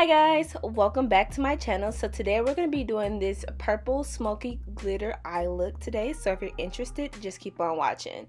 guys, welcome back to my channel. So today we're going to be doing this purple smoky glitter eye look today. So if you're interested, just keep on watching.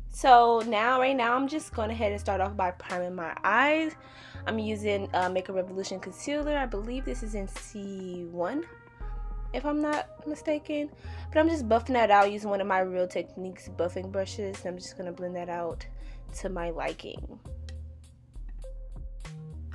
So right now I'm just going ahead and start off by priming my eyes. I'm using Makeup Revolution concealer. I believe this is in C1 if I'm not mistaken, but I'm just buffing that out using one of my Real Techniques buffing brushes, and I'm just going to blend that out to my liking.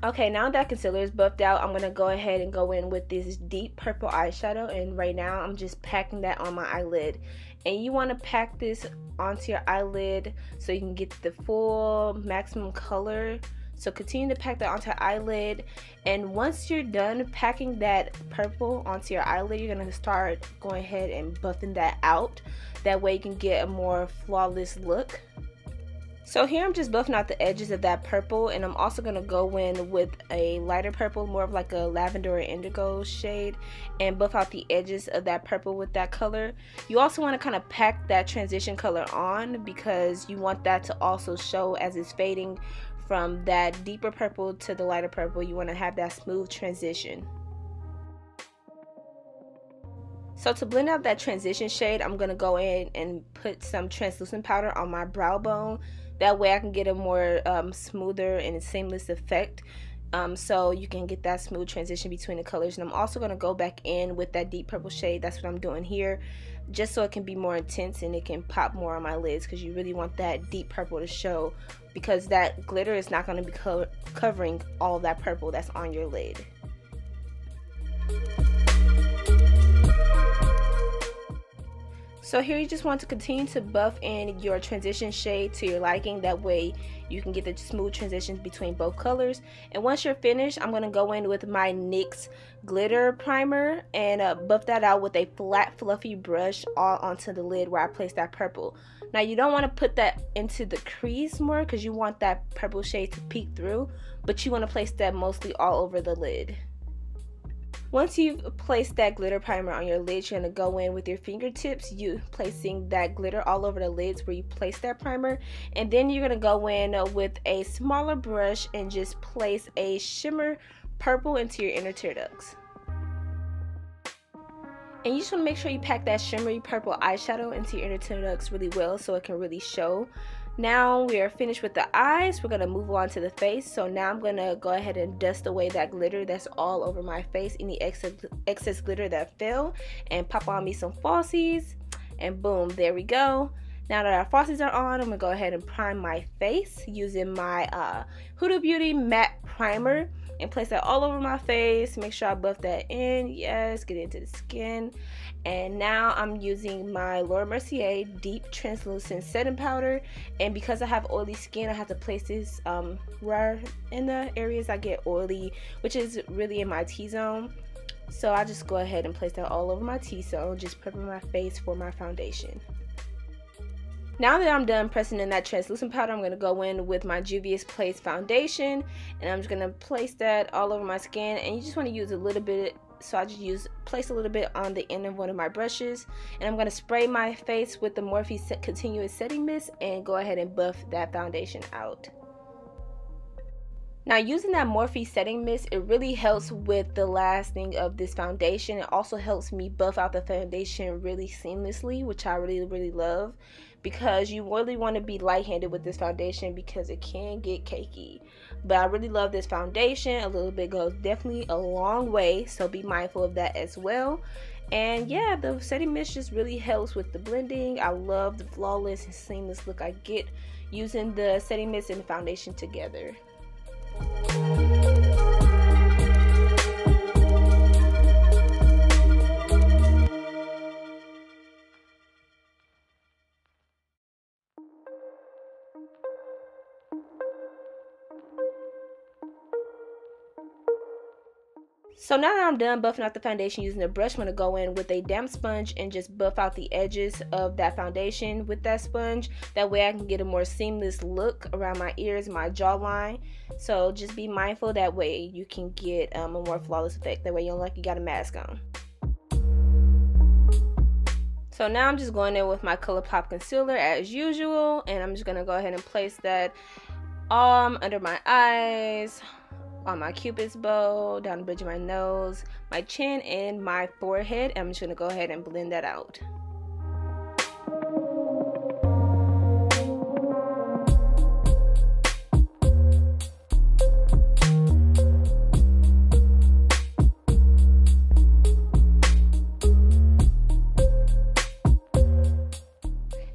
Okay, now that concealer is buffed out, I'm going to go ahead and go in with this deep purple eyeshadow, and right now I'm just packing that on my eyelid. And you want to pack this onto your eyelid so you can get the full maximum color. So continue to pack that onto your eyelid, and once you're done packing that purple onto your eyelid, you're going to start going ahead and buffing that out. That way you can get a more flawless look. So here I'm just buffing out the edges of that purple, and I'm also going to go in with a lighter purple, more of like a lavender or indigo shade, and buff out the edges of that purple with that color. You also want to kind of pack that transition color on because you want that to also show as it's fading from that deeper purple to the lighter purple. You want to have that smooth transition. So to blend out that transition shade, I'm going to go in and put some translucent powder on my brow bone. That way I can get a more smoother and seamless effect, so you can get that smooth transition between the colors. And I'm also going to go back in with that deep purple shade. That's what I'm doing here, just so it can be more intense and it can pop more on my lids, because you really want that deep purple to show, because that glitter is not going to be covering all that purple that's on your lid. So here you just want to continue to buff in your transition shade to your liking. That way you can get the smooth transitions between both colors. And once you're finished, I'm going to go in with my NYX glitter primer and buff that out with a flat fluffy brush all onto the lid where I placed that purple. Now you don't want to put that into the crease more because you want that purple shade to peek through, but you want to place that mostly all over the lid. Once you've placed that glitter primer on your lid, you're going to go in with your fingertips, placing that glitter all over the lids where you place that primer. And then you're going to go in with a smaller brush and just place a shimmer purple into your inner tear ducts. And you just want to make sure you pack that shimmery purple eyeshadow into your inner tear ducts really well so it can really show. Now we are finished with the eyes. We're going to move on to the face. So now I'm going to go ahead and dust away that glitter that's all over my face, any excess glitter that fell, and pop on me some falsies, and boom, there we go. Now that our falsies are on, I'm going to go ahead and prime my face using my Huda Beauty matte primer and place that all over my face. Make sure I buff that in. Yes, get into the skin. And now I'm using my Laure Mercier deep translucent setting powder, and because I have oily skin, I have to place this right in the areas I get oily, which is really in my T-zone. So I just go ahead and place that all over my T-zone, just prepping my face for my foundation. Now that I'm done pressing in that translucent powder, I'm going to go in with my Juvia's Place foundation, and I'm just going to place that all over my skin. And you just want to use a little bit, so I just place a little bit on the end of one of my brushes, and I'm going to spray my face with the Morphe Continuous Setting Mist and go ahead and buff that foundation out. Now using that Morphe setting mist, it really helps with the lasting of this foundation. It also helps me buff out the foundation really seamlessly, which I really love, because you really want to be light-handed with this foundation because it can get cakey. But I really love this foundation. A little bit goes definitely a long way, so be mindful of that as well. And yeah, the setting mist just really helps with the blending. I love the flawless and seamless look I get using the setting mist and the foundation together. So now that I'm done buffing out the foundation using a brush, I'm going to go in with a damp sponge and just buff out the edges of that foundation with that sponge. That way I can get a more seamless look around my ears, my jawline. So just be mindful, that way you can get a more flawless effect. That way you don't look like you got a mask on. So now I'm just going in with my ColourPop concealer as usual, and I'm just going to go ahead and place that under my eyes, on my cupid's bow, down the bridge of my nose, my chin, and my forehead. I'm just going to go ahead and blend that out.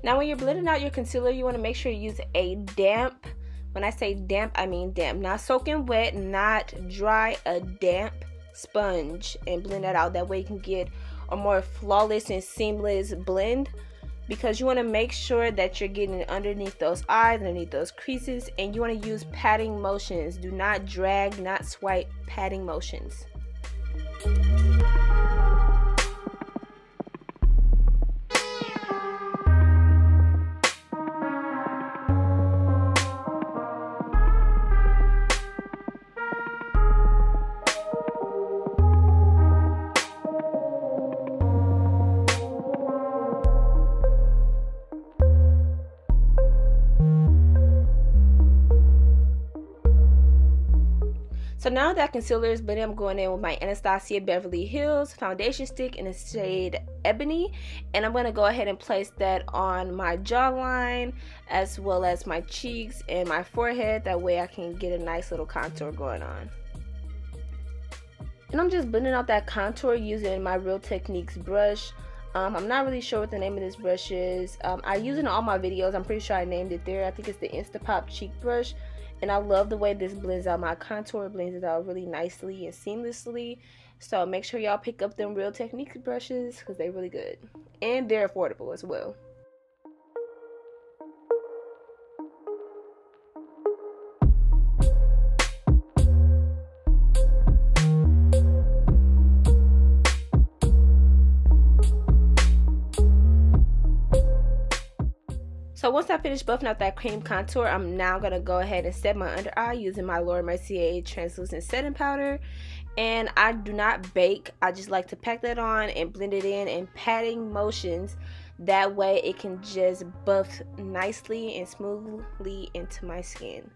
Now when you're blending out your concealer, you want to make sure you use a damp, when I say damp, I mean damp, not soaking wet, not dry, a damp sponge, and blend that out. That way you can get a more flawless and seamless blend, because you want to make sure that you're getting underneath those eyes, underneath those creases, and you want to use patting motions. Do not drag, not swipe, patting motions. So now that concealer is blended, I'm going in with my Anastasia Beverly Hills foundation stick in the shade Ebony, and I'm going to go ahead and place that on my jawline as well as my cheeks and my forehead. That way I can get a nice little contour going on. And I'm just blending out that contour using my Real Techniques brush. I'm not really sure what the name of this brush is. I use it in all my videos. I'm pretty sure I named it there. I think it's the Instapop cheek brush. And I love the way this blends out my contour. It blends it out really nicely and seamlessly. So make sure y'all pick up them Real Techniques brushes, because they're really good. And they're affordable as well. So once I finish buffing out that cream contour, I'm now going to go ahead and set my under eye using my Laure Mercier translucent setting powder. And I do not bake. I just like to pack that on and blend it in patting motions. That way it can just buff nicely and smoothly into my skin.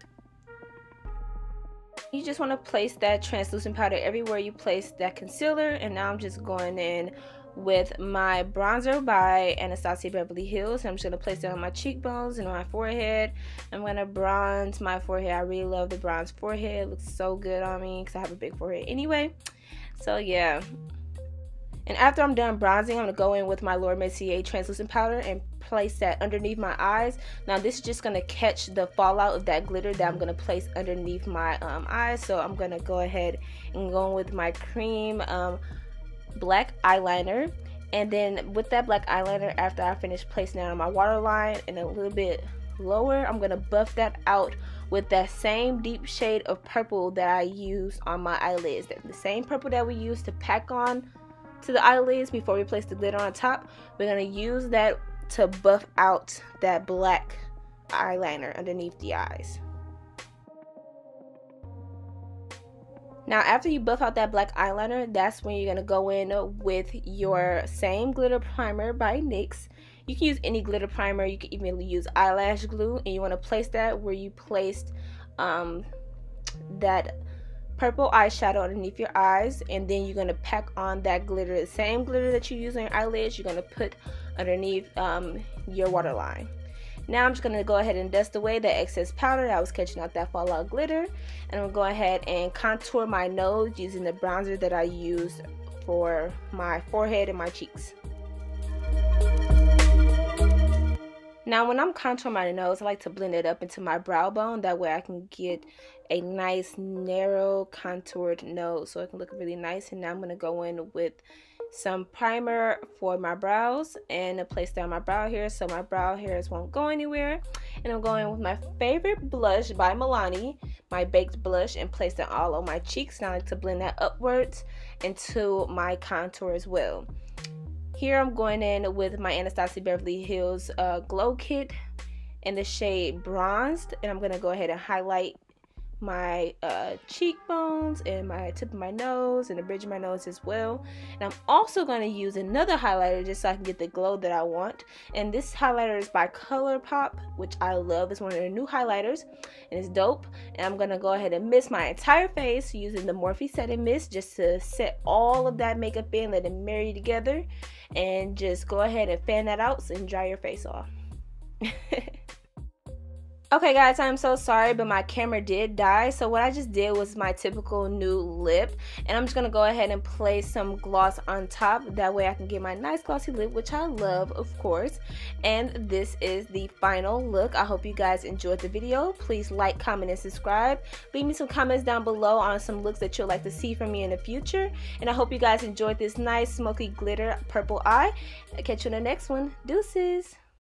You just want to place that translucent powder everywhere you place that concealer. And now I'm just going in with my bronzer by Anastasia Beverly Hills. I'm just going to place it on my cheekbones and on my forehead. I'm going to bronze my forehead. I really love the bronze forehead. It looks so good on me because I have a big forehead anyway. So yeah. And after I'm done bronzing, I'm going to go in with my Laure Mercier translucent powder and place that underneath my eyes. Now this is just going to catch the fallout of that glitter that I'm going to place underneath my eyes. So I'm going to go ahead and go in with my cream black eyeliner, and then with that black eyeliner, after I finish placing it on my waterline and a little bit lower, I'm gonna buff that out with that same deep shade of purple that I used on my eyelids. The same purple that we used to pack on to the eyelids before we place the glitter on top. We're gonna use that to buff out that black eyeliner underneath the eyes. Now after you buff out that black eyeliner, that's when you're going to go in with your same glitter primer by NYX. You can use any glitter primer. You can even use eyelash glue, and you want to place that where you placed that purple eyeshadow underneath your eyes, and then you're going to pack on that glitter, the same glitter that you use on your eyelids, you're going to put underneath your waterline. Now I'm just going to go ahead and dust away the excess powder that was catching out that fallout glitter. And I'm going to go ahead and contour my nose using the bronzer that I used for my forehead and my cheeks. Now when I'm contouring my nose, I like to blend it up into my brow bone. That way I can get a nice narrow contoured nose so it can look really nice. And now I'm going to go in with some primer for my brows and place down my brow hairs so my brow hairs won't go anywhere. And I'm going with my favorite blush by Milani, my baked blush, and place it all on my cheeks. And I like to blend that upwards into my contour as well. Here I'm going in with my Anastasia Beverly Hills Glow Kit in the shade Bronzed, and I'm going to go ahead and highlight my cheekbones and my tip of my nose and the bridge of my nose as well. And I'm also going to use another highlighter just so I can get the glow that I want. And this highlighter is by ColourPop, which I love. It's one of their new highlighters and it's dope. And I'm going to go ahead and mist my entire face using the Morphe setting mist just to set all of that makeup in, let it marry together, and just go ahead and fan that out and dry your face off. Okay guys, I'm so sorry, but my camera did die. So what I just did was my typical nude lip. And I'm just going to go ahead and place some gloss on top. That way I can get my nice glossy lip, which I love, of course. And this is the final look. I hope you guys enjoyed the video. Please like, comment, and subscribe. Leave me some comments down below on some looks that you'd like to see from me in the future. And I hope you guys enjoyed this nice smoky glitter purple eye. I'll catch you in the next one. Deuces!